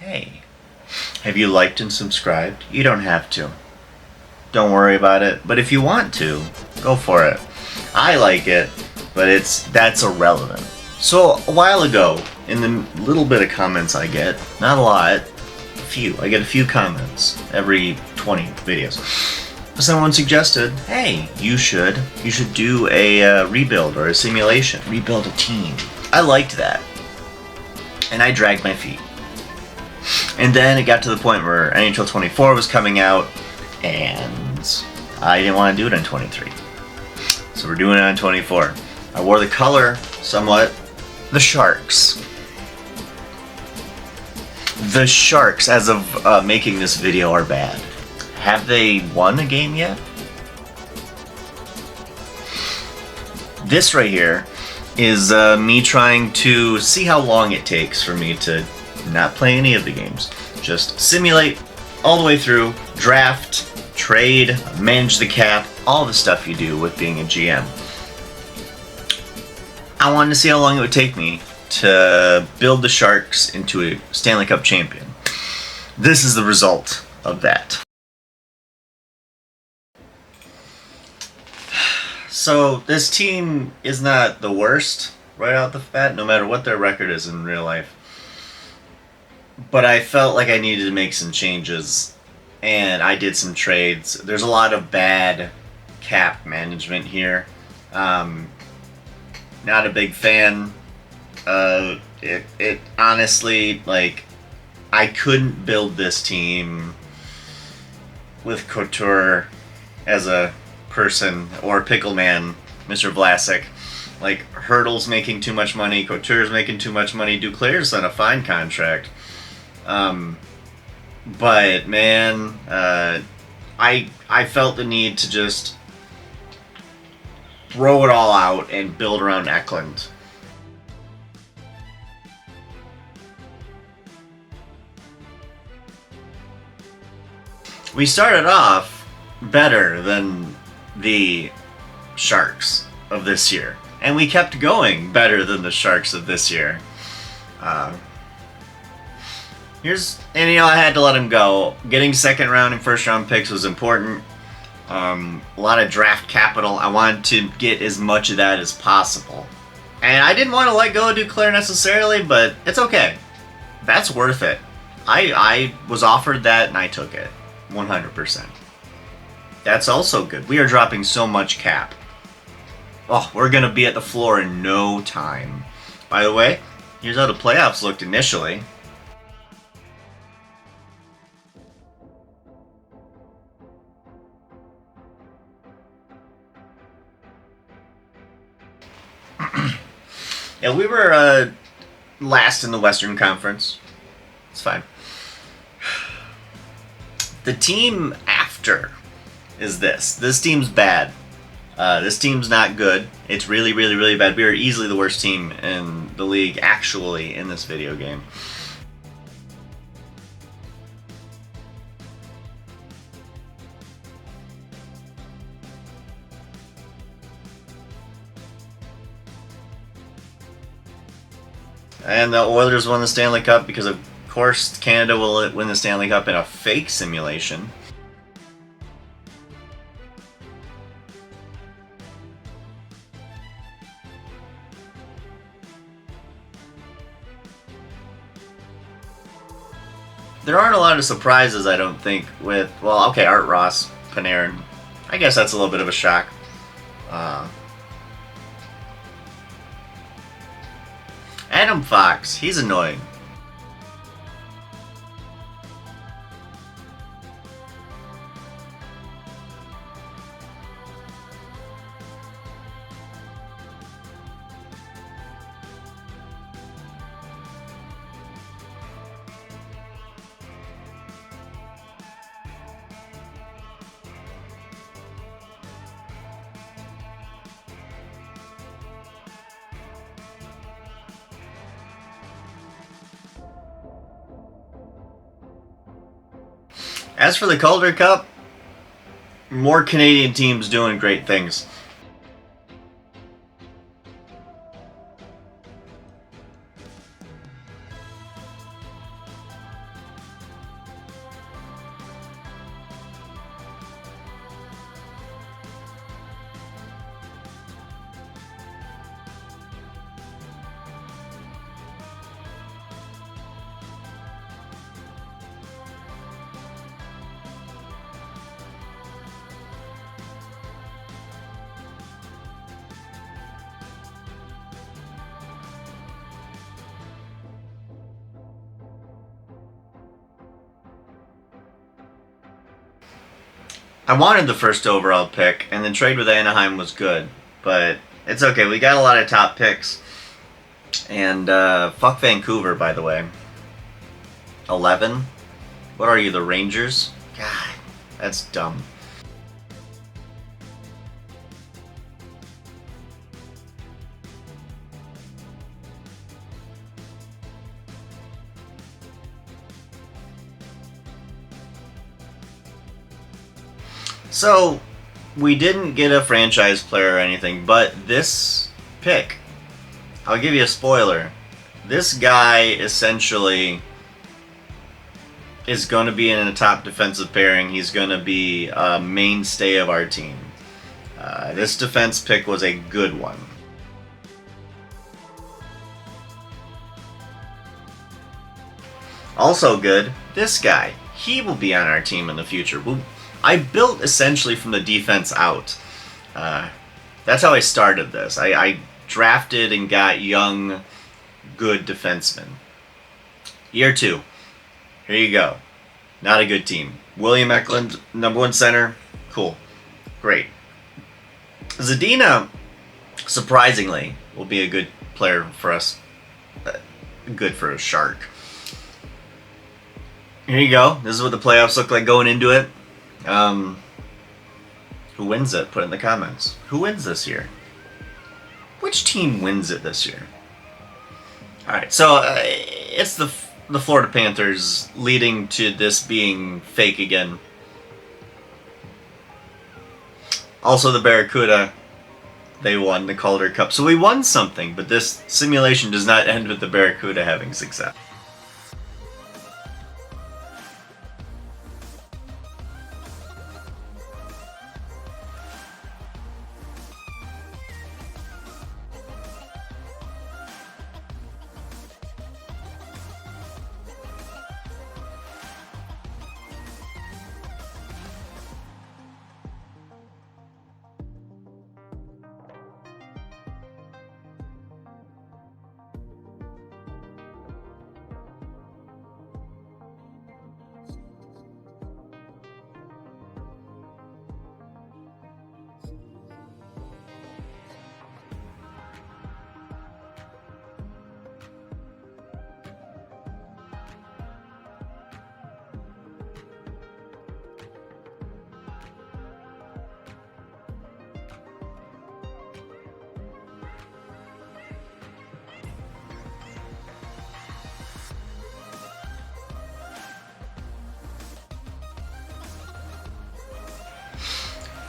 Hey, have you liked and subscribed? You don't have to. Don't worry about it, but if you want to, go for it. I like it, but that's irrelevant. So a while ago, in the little bit of comments I get, not a lot, I get a few comments every 20 videos. Someone suggested, hey, you should do a rebuild or a simulation, rebuild a team. I liked that, and I dragged my feet. And then it got to the point where NHL 24 was coming out, and I didn't want to do it on 23. So we're doing it on 24. I wore the color somewhat. The Sharks. The Sharks, as of making this video, are bad. Have they won a game yet? This right here is me trying to see how long it takes for me to not play any of the games. Just simulate all the way through, draft, trade, manage the cap, all the stuff you do with being a GM. I wanted to see how long it would take me to build the Sharks into a Stanley Cup champion. This is the result of that. So this team is not the worst right out the bat, no matter what their record is in real life. But I felt like I needed to make some changes, and I did some trades. There's a lot of bad cap management here. Not a big fan. It honestly, like, I couldn't build this team with Couture as a person, or Pickleman, Mr. Vlasic. Like, Hurdle's making too much money, Couture's making too much money, Duclair's on a fine contract. But man, I felt the need to just throw it all out and build around Eklund. We started off better than the Sharks of this year, and we kept going better than the Sharks of this year. I had to let him go. Getting second round and first round picks was important. A lot of draft capital. I wanted to get as much of that as possible. And I didn't want to let go of Duclair necessarily, but it's okay. That's worth it. I was offered that and I took it. 100%. That's also good. We are dropping so much cap. Oh, we're going to be at the floor in no time. By the way, here's how the playoffs looked initially. Yeah, we were last in the Western Conference. It's fine. The team after is this. This team's bad. This team's not good. It's really, really, really bad. We are easily the worst team in the league, actually, in this video game. And the Oilers won the Stanley Cup because, of course, Canada will win the Stanley Cup in a fake simulation. There aren't a lot of surprises, I don't think, with, well, okay, Art Ross, Panarin. I guess that's a little bit of a shock. Adam Fox, he's annoying. As for the Calder Cup, more Canadian teams doing great things. I wanted the first overall pick, and the trade with Anaheim was good, but it's okay. We got a lot of top picks. And fuck Vancouver, by the way. 11? What are you, the Rangers? God, that's dumb. So, we didn't get a franchise player or anything, but this pick, I'll give you a spoiler. This guy essentially is going to be in a top defensive pairing. He's going to be a mainstay of our team. This defense pick was a good one. Also good, this guy. He will be on our team in the future. I built essentially from the defense out. That's how I started this. I drafted and got young, good defensemen. Year 2. Here you go. Not a good team. William Eklund, number 1 center. Cool. Great. Zadina, surprisingly, will be a good player for us. Good for a Shark. Here you go. This is what the playoffs look like going into it. Who wins it? Put it in the comments. Who wins this year? Which team wins it this year? Alright, so it's the Florida Panthers, leading to this being fake again. Also the Barracuda, they won the Calder Cup. So we won something, but this simulation does not end with the Barracuda having success.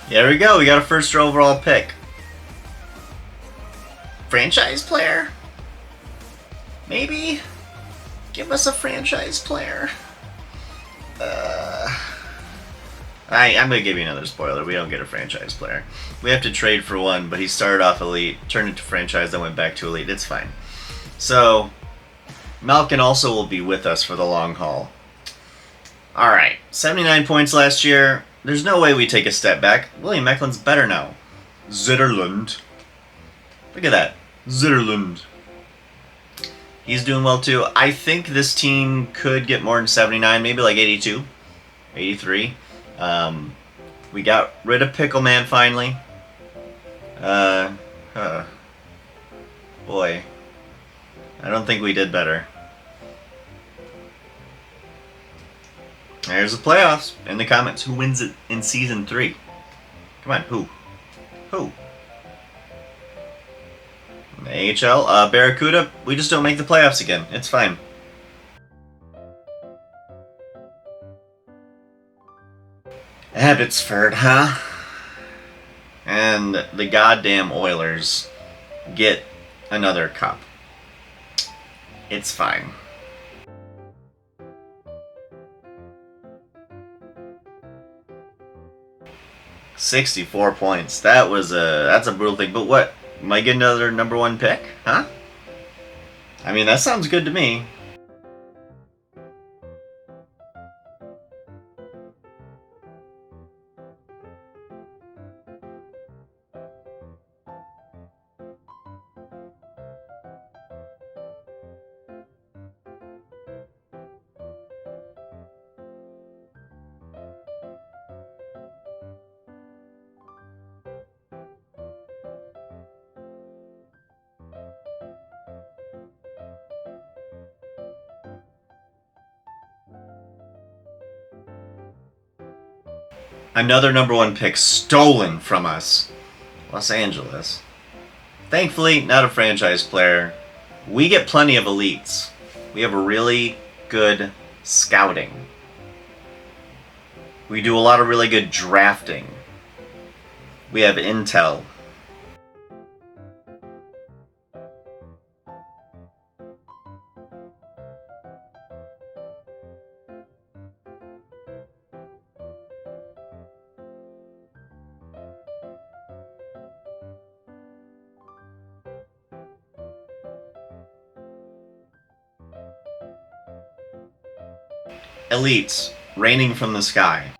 There we go. We got a first overall pick. Franchise player? Maybe? Give us a franchise player. I'm going to give you another spoiler. We don't get a franchise player. We have to trade for one, but he started off elite, turned into franchise, then went back to elite. It's fine. So, Malkin also will be with us for the long haul. Alright, 79 points last year. There's no way we take a step back. William Eklund's better now. Zetterlund. Look at that. Zetterlund. He's doing well too. I think this team could get more than 79, maybe like 82, 83. We got rid of Pickleman finally. Boy. I don't think we did better. There's the playoffs. In the comments, who wins it in Season 3? Come on, who? Who? AHL, Barracuda, we just don't make the playoffs again. It's fine. Abbotsford, huh? And the goddamn Oilers get another cup. It's fine. $64 points. That's a brutal thing. But what? Might get another number 1 pick? Huh? I mean, that sounds good to me. Another number one pick stolen from us. Los Angeles. Thankfully, not a franchise player. We get plenty of elites. We have a really good scouting. We do a lot of really good drafting. We have intel. Elites raining from the sky.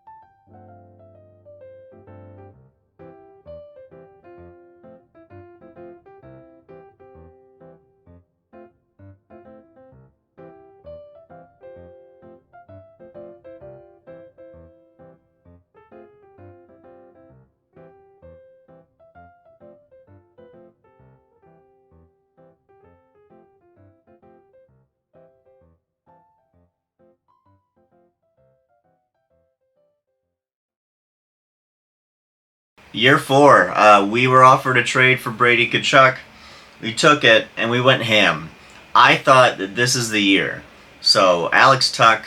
Year 4, we were offered a trade for Brady Tkachuk. We took it, and we went ham. I thought that this is the year. So, Alex Tuck,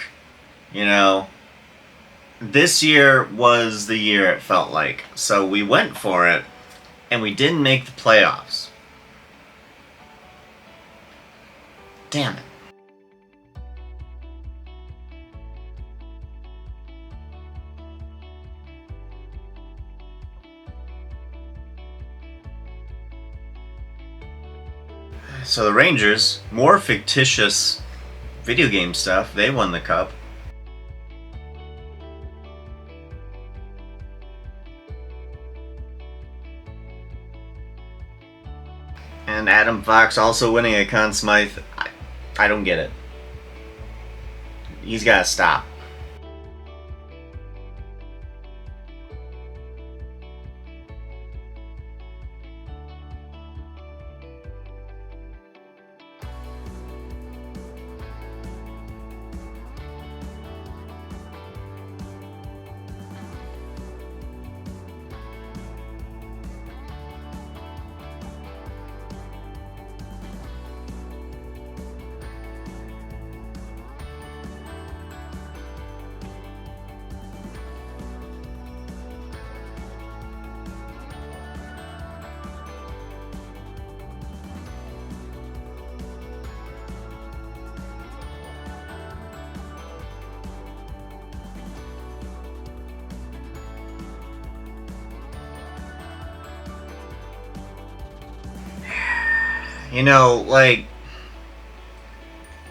this year was the year it felt like. So, we went for it, and we didn't make the playoffs. Damn it. So the Rangers, more fictitious video game stuff, they won the cup. And Adam Fox also winning a Conn Smythe. I don't get it. He's got to stop.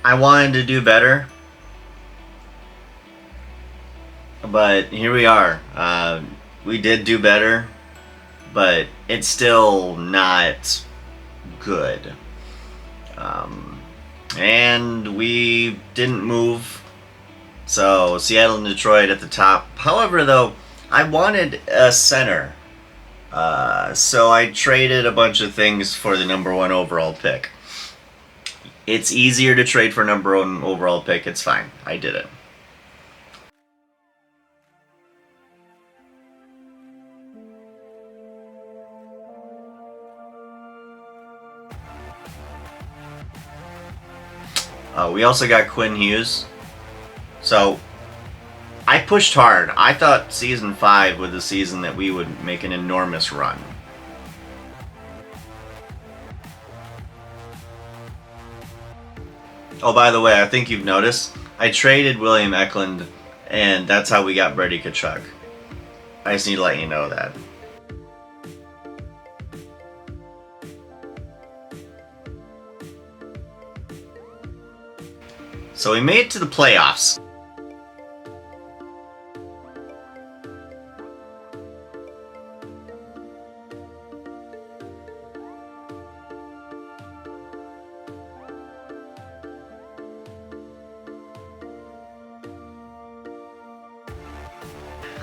I wanted to do better, but here we are. We did do better, but it's still not good. And we didn't move, so Seattle and Detroit at the top. However, though, I wanted a center. So I traded a bunch of things for the number 1 overall pick. It's easier to trade for number 1 overall pick. It's fine. I did it. We also got Quinn Hughes. So I pushed hard. I thought Season 5 was the season that we would make an enormous run. Oh, by the way, I think you've noticed, I traded William Eklund, and that's how we got Brady Tkachuk. I just need to let you know that. So we made it to the playoffs.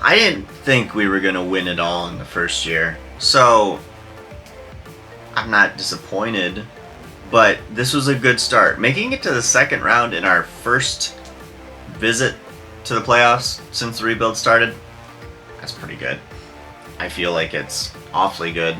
I didn't think we were going to win it all in the first year, so I'm not disappointed, but this was a good start. Making it to the second round in our first visit to the playoffs since the rebuild started, That's pretty good. I feel like it's awfully good.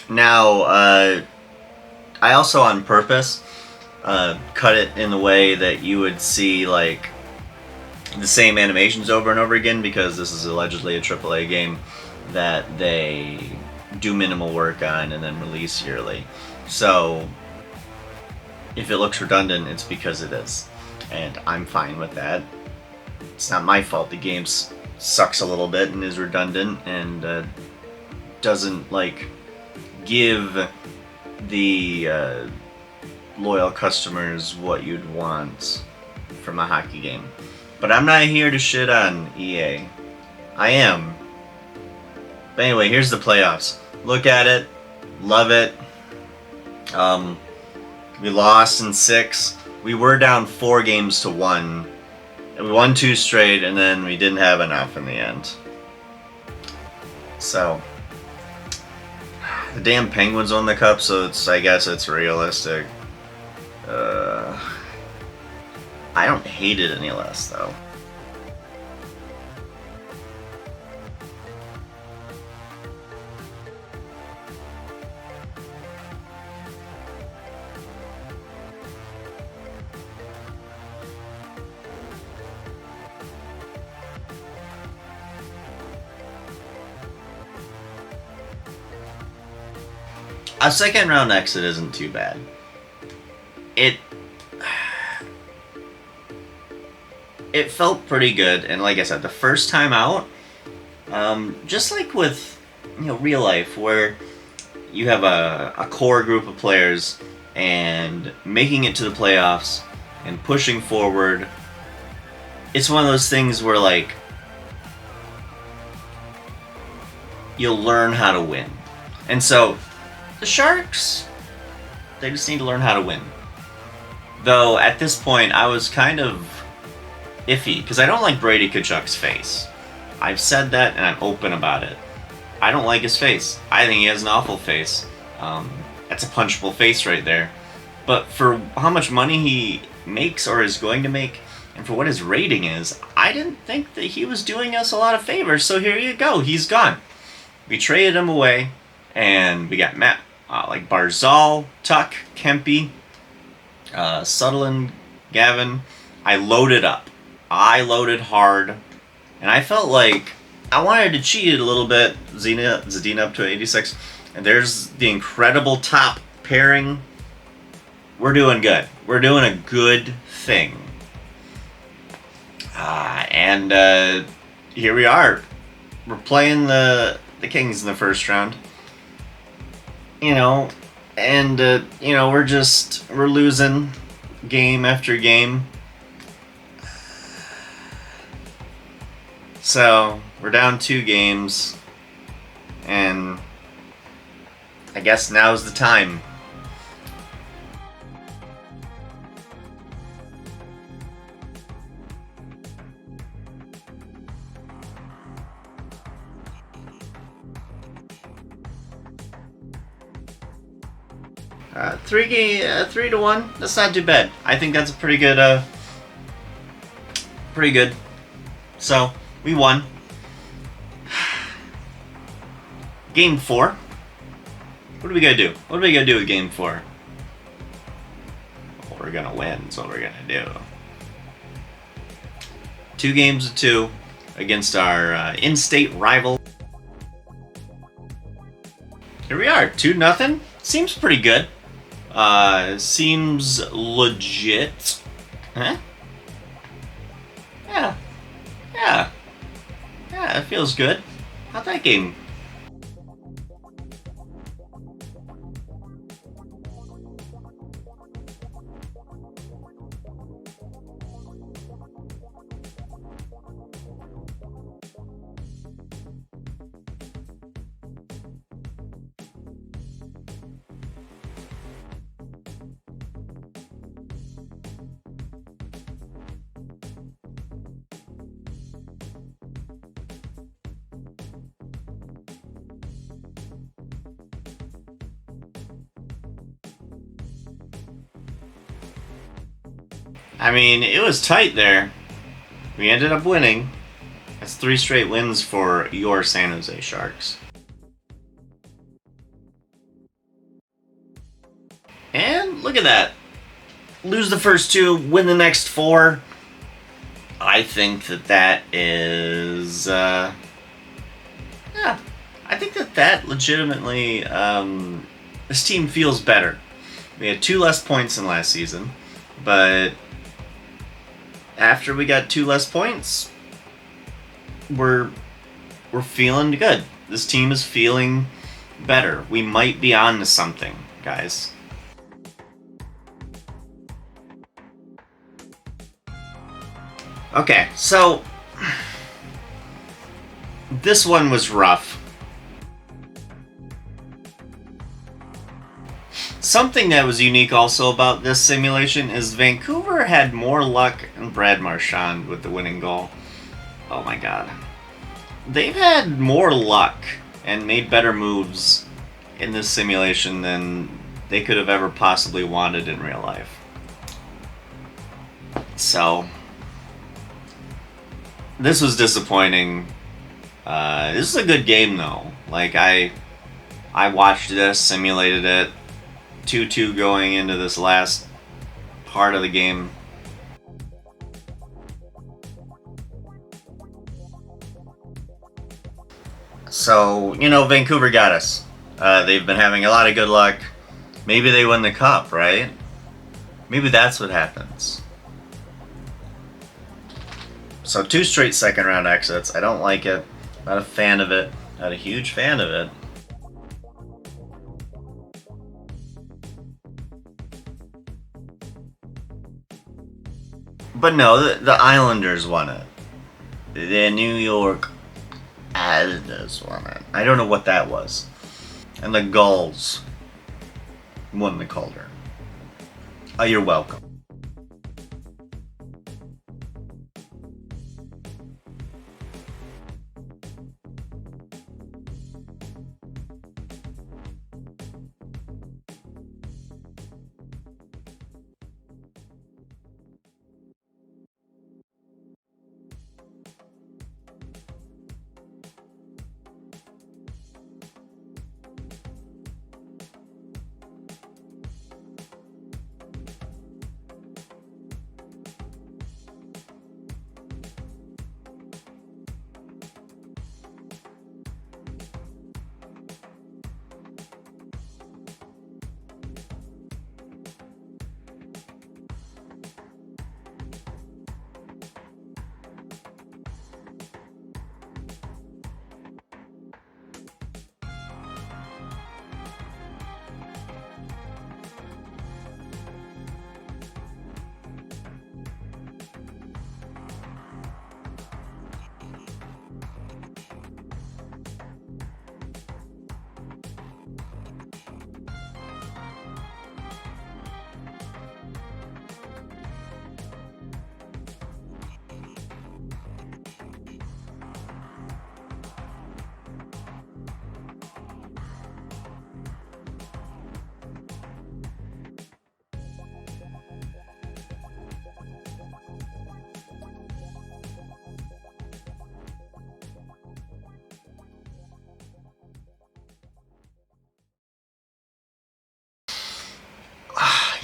Now, I also on purpose cut it in the way that you would see like the same animations over and over again, because this is allegedly a AAA game that they do minimal work on and then release yearly. So if it looks redundant, it's because it is, and I'm fine with that. It's not my fault the game sucks a little bit and is redundant and doesn't like give the loyal customers what you'd want from a hockey game. But I'm not here to shit on EA. I am. But anyway, here's the playoffs. Look at it. Love it. We lost in 6. We were down 4-1. And we won 2 straight, and then we didn't have enough in the end. So the damn Penguins won the cup, so I guess it's realistic. I don't hate it any less, though. A second round exit isn't too bad. It felt pretty good, and like I said, the first time out, just like with real life, where you have a core group of players and making it to the playoffs and pushing forward, it's one of those things where like you'll learn how to win. And so the Sharks, they just need to learn how to win. Though at this point I was kind of iffy, because I don't like Brady Tkachuk's face. I've said that and I'm open about it. I don't like his face. I think he has an awful face. That's a punchable face right there. But for how much money he makes or is going to make, and for what his rating is, I didn't think that he was doing us a lot of favors. So here you go. He's gone. We traded him away, and we got Matt, like Barzal, Tuck, Kempe, Sutherland, Gavin. I loaded up. I loaded hard, and I felt like I wanted to cheat it a little bit. Zadina up to 86, and there's the incredible top pairing. We're doing good. We're doing a good thing. And here we are. We're playing the Kings in the first round. We're losing game after game. So we're down 2 games, and I guess now's the time. Three to 1. That's not too bad. I think that's a pretty good. Pretty good. So we won. Game 4. What are we gonna do? What are we gonna do with Game 4? we're going to win. Is what we're going to do. 2 games to 2 against our in-state rival. Here we are, 2-0. Seems pretty good. Seems legit. Huh? Yeah. Yeah. Yeah, it feels good. How'd that game? I mean, it was tight there. We ended up winning. That's 3 straight wins for your San Jose Sharks. And look at that. Lose the first 2, win the next 4. I think that is... yeah. I think that legitimately... this team feels better. We had 2 less points than last season. But... after we got 2 less points, we're feeling good. This team is feeling better. We might be on to something, guys. Okay, so this one was rough. Something that was unique also about this simulation is Vancouver had more luck than Brad Marchand with the winning goal. Oh my god. They've had more luck and made better moves in this simulation than they could have ever possibly wanted in real life. So, this was disappointing. This is a good game though. Like, I watched this, simulated it. 2-2 going into this last part of the game. So, Vancouver got us. They've been having a lot of good luck. Maybe they win the cup, right? Maybe that's what happens. So 2 straight second round exits. I don't like it. Not a fan of it. Not a huge fan of it. But no, the Islanders won it. The New York Islanders won it. I don't know what that was. And the Gulls won the Calder. Oh, you're welcome.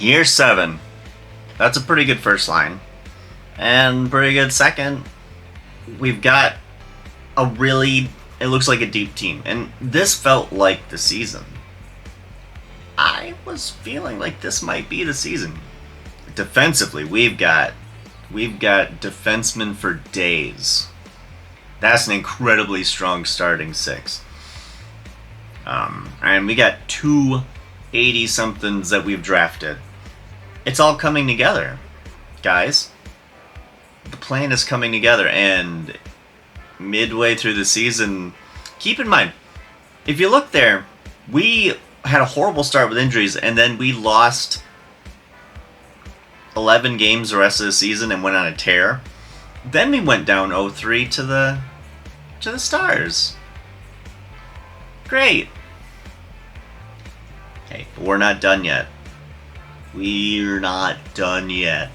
Year 7. That's a pretty good first line. And pretty good second. We've got a really, it looks like a deep team. And this felt like the season. I was feeling like this might be the season. Defensively, we've got defensemen for days. That's an incredibly strong starting six. And we got two 80-somethings that we've drafted. It's all coming together, guys. The plan is coming together, and midway through the season, keep in mind, if you look there, we had a horrible start with injuries, and then we lost 11 games the rest of the season and went on a tear. Then we went down 0-3 to the Stars. Great. Hey, but we're not done yet. We're not done yet.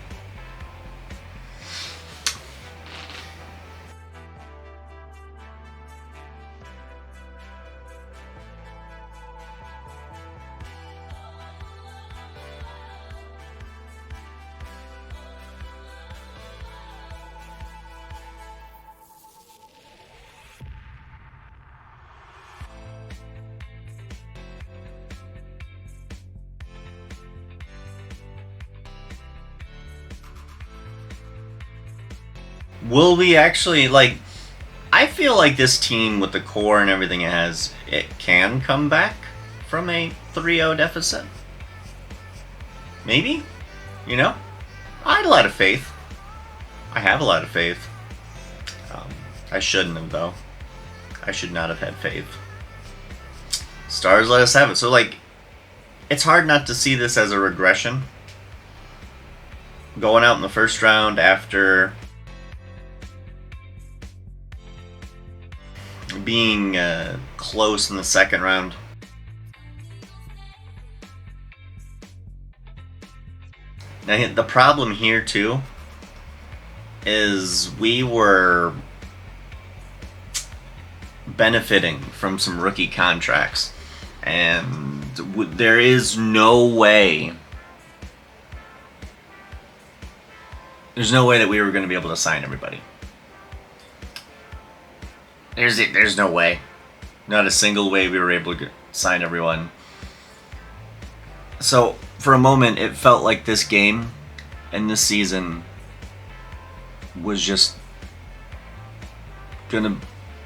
Will we actually, like, I feel like this team with the core and everything it has, it can come back from a 3-0 deficit. Maybe? You know? I had a lot of faith. I have a lot of faith. I shouldn't have, though. I should not have had faith. Stars let us have it. So, like, it's hard not to see this as a regression. Going out in the first round after being close in the second round. Now, the problem here, too, is we were benefiting from some rookie contracts. And there is no way... There's no way that we were going to be able to sign everybody. There's no way. Not a single way we were able to sign everyone. So, for a moment, it felt like this game and this season was just gonna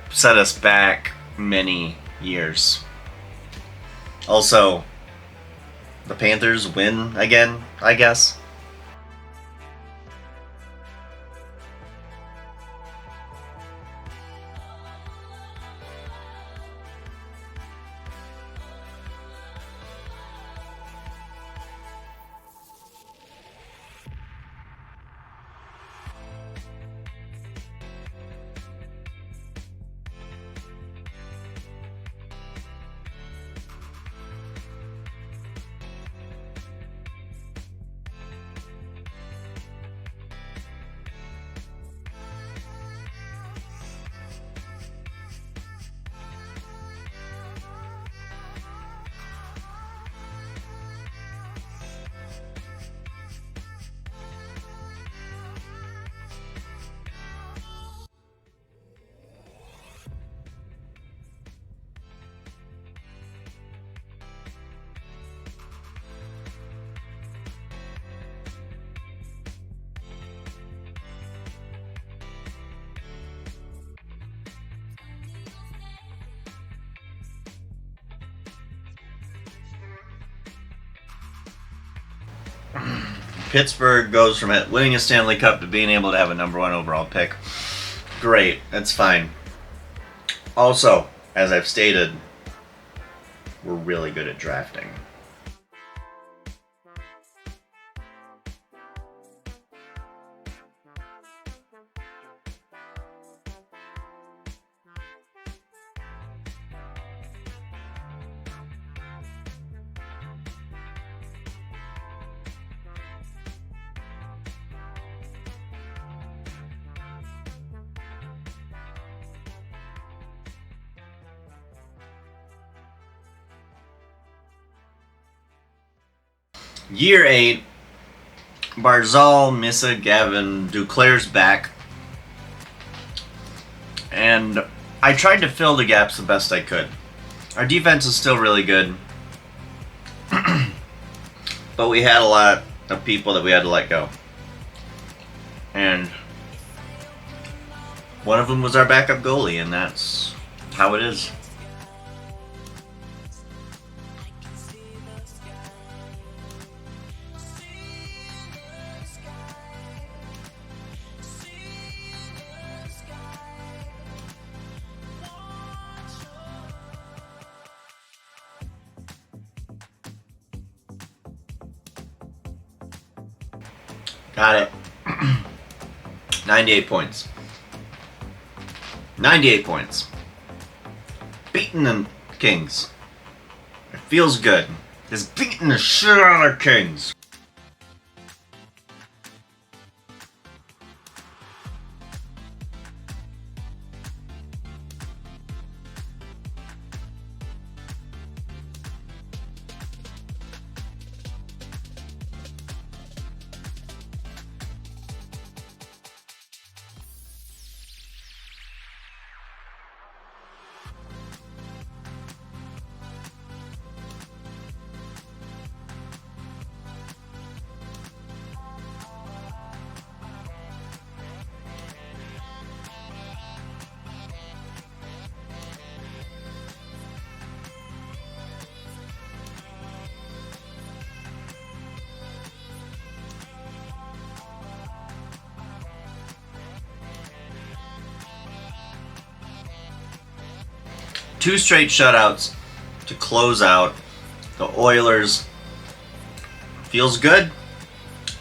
set us back many years. Also, the Panthers win again, I guess. Pittsburgh goes from winning a Stanley Cup to being able to have a number 1 overall pick. Great, that's fine. Also, as I've stated, we're really good at drafting. Year 8, Barzal, Missa, Gavin, Duclair's back. And I tried to fill the gaps the best I could. Our defense is still really good. But we had a lot of people that we had to let go. And one of them was our backup goalie, and that's how it is. Got it. 98 points. 98 points. Beating the Kings. It feels good. Just beating the shit out of the Kings. Two straight shutouts to close out the Oilers. Feels good.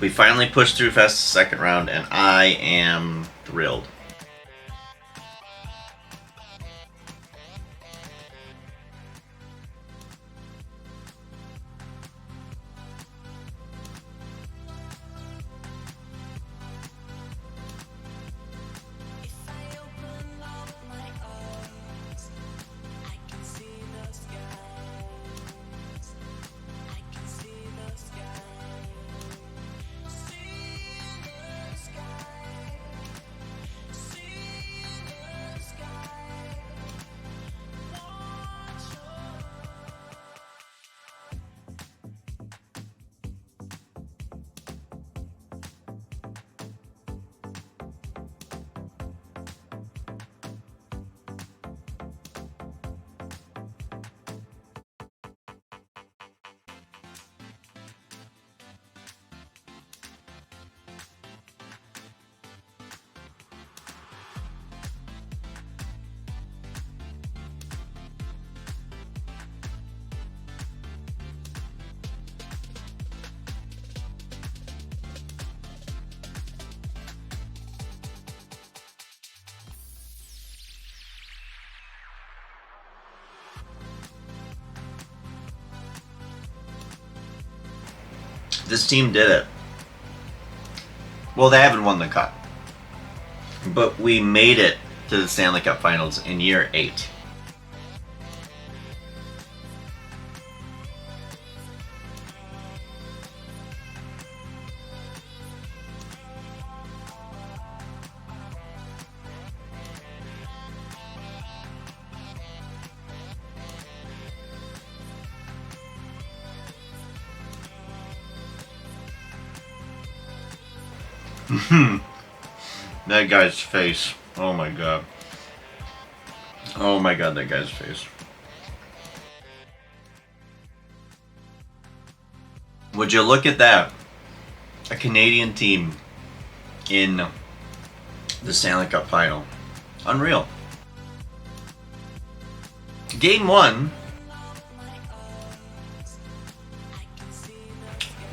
We finally pushed through past the second round, and I am thrilled. This team did it. Well, they haven't won the cup, but we made it to the Stanley Cup Finals in year 8. That guy's face. Oh my god. Oh my god, that guy's face. Would you look at that? A Canadian team in the Stanley Cup final. Unreal. Game 1.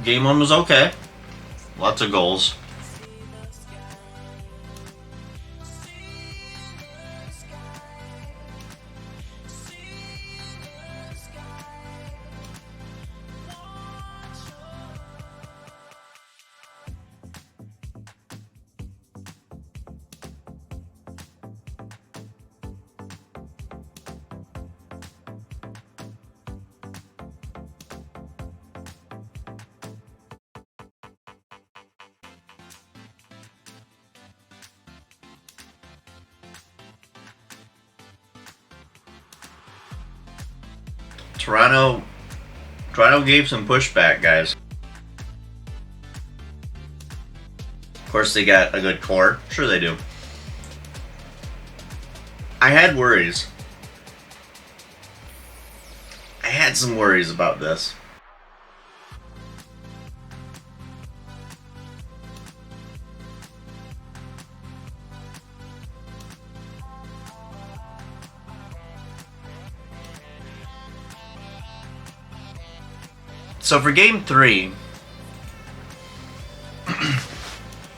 Game 1 was okay. Lots of goals. Toronto gave some pushback, guys. Of course, they got a good core. Sure they do. I had worries. I had some worries about this. So for game 3,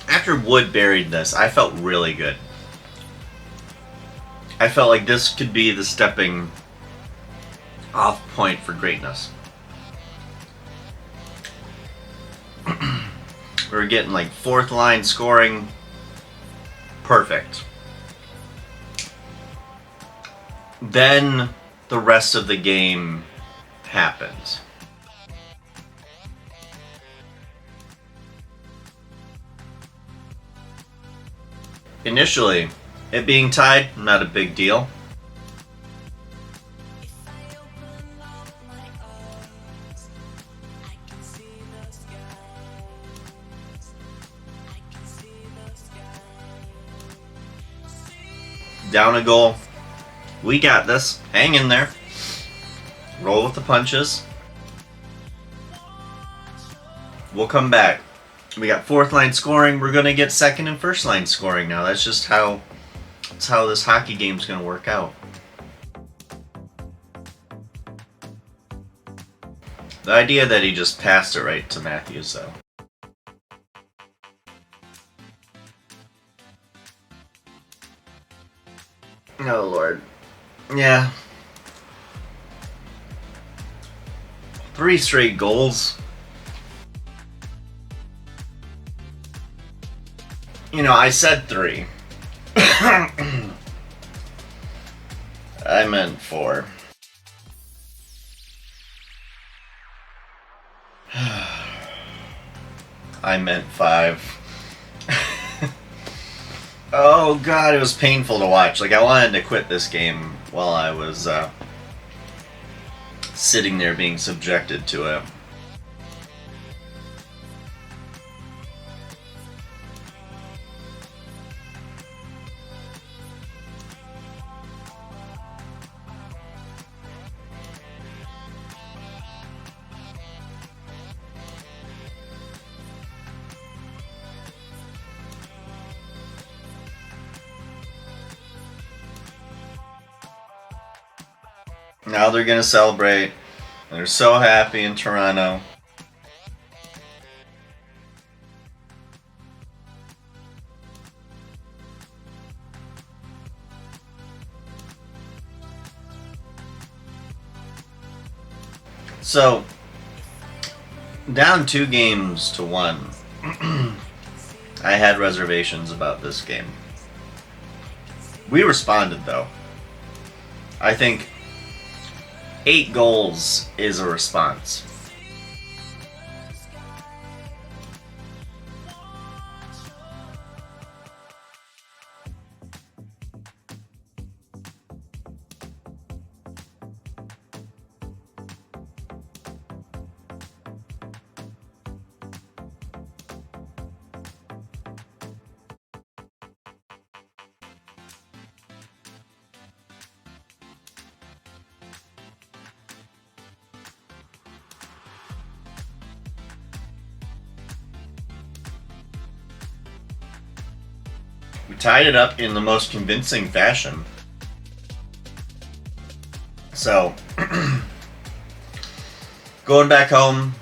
after Wood buried this, I felt really good. I felt like this could be the stepping off point for greatness. We were getting like fourth line scoring. Perfect. Then the rest of the game happens. Initially, it being tied, not a big deal. Down a goal. We got this. Hang in there. Roll with the punches. We'll come back. We got fourth line scoring. We're going to get second and first line scoring now. That's just how this hockey game's going to work out. The idea that he just passed it right to Matthews, though. Oh, Lord. Yeah. 3 straight goals. You know, I said 3. I meant 4. I meant 5. Oh god, it was painful to watch. Like, I wanted to quit this game while I was sitting there being subjected to it. Now they're going to celebrate. They're so happy in Toronto. So, down 2-1. I had reservations about this game. We responded, though. I think 8 goals is a response. We tied it up in the most convincing fashion. So, going back home,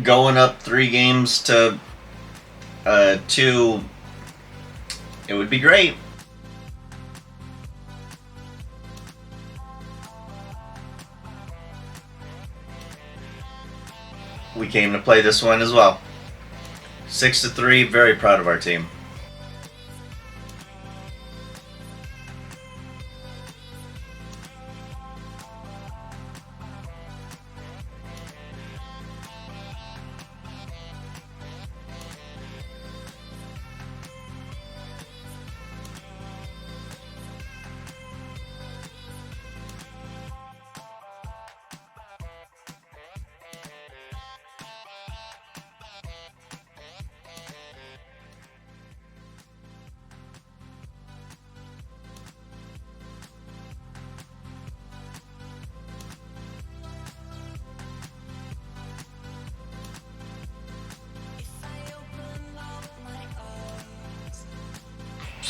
going up 3-2, it would be great. We came to play this one as well. 6-3, very proud of our team.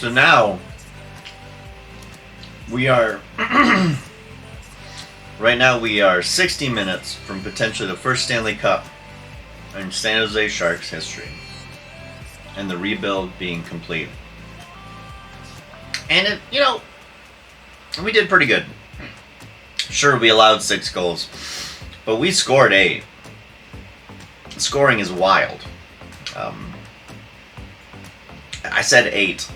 So now we are right now we are 60 minutes from potentially the first Stanley Cup in San Jose Sharks history, and the rebuild being complete. And it, we did pretty good. Sure, we allowed 6 goals, but we scored 8. Scoring is wild. I said 8,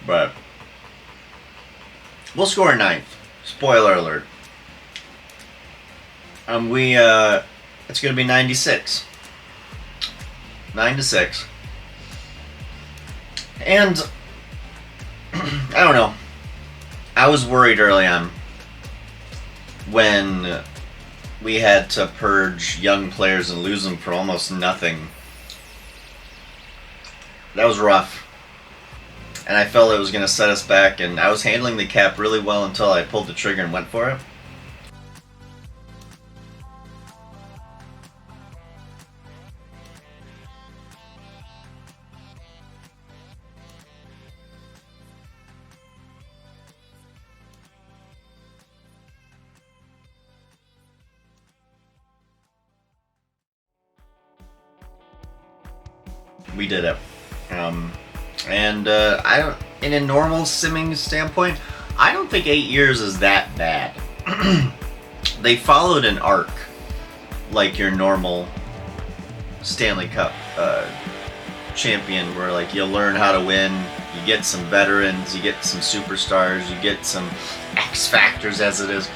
but we'll score 9th. Spoiler alert. It's gonna be 96. 9-6. And I don't know. I was worried early on when we had to purge young players and lose them for almost nothing. That was rough. And I felt it was going to set us back, and I was handling the cap really well until I pulled the trigger and went for it. We did it. I don't, in a normal simming standpoint, I don't think 8 years is that bad. They followed an arc like your normal Stanley Cup champion, where like you learn how to win, you get some veterans, you get some superstars, you get some X factors, as it is.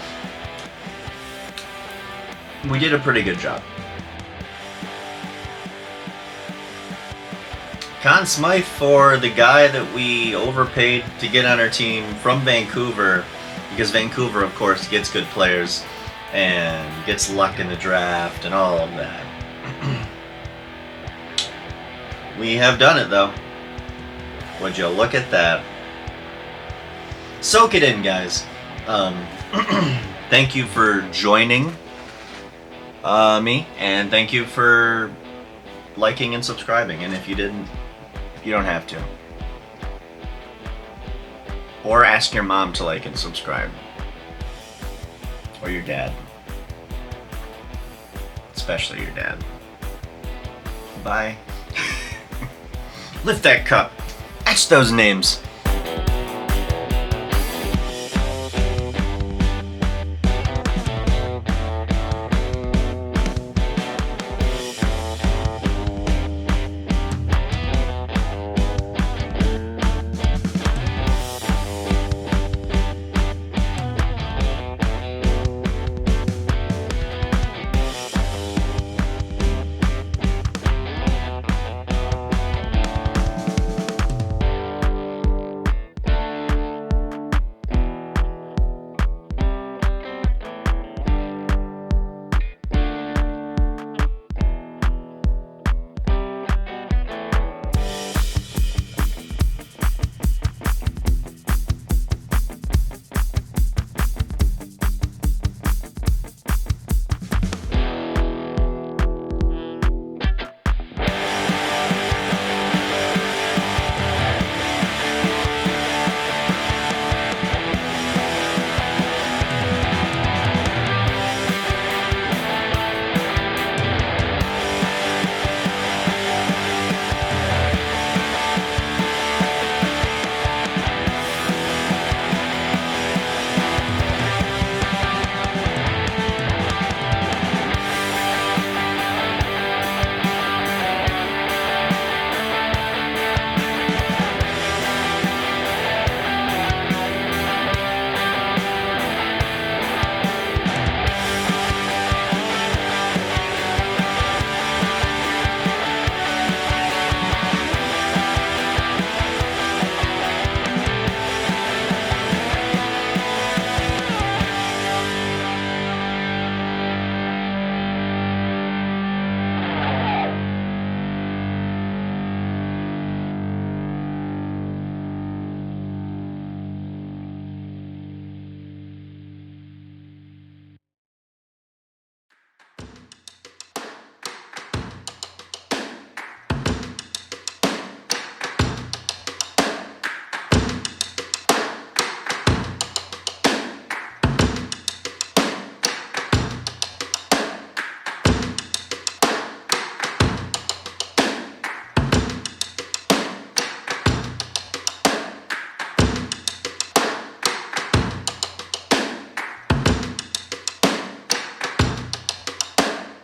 We did a pretty good job. Conn Smythe for the guy that we overpaid to get on our team from Vancouver, because Vancouver, of course, gets good players and gets luck in the draft and all of that. We have done it, though. Would you look at that? Soak it in, guys. Thank you for joining me, and thank you for liking and subscribing. And if you didn't, you don't have to. Or ask your mom to like and subscribe. Or your dad. Especially your dad. Bye. Lift that cup. Etch those names.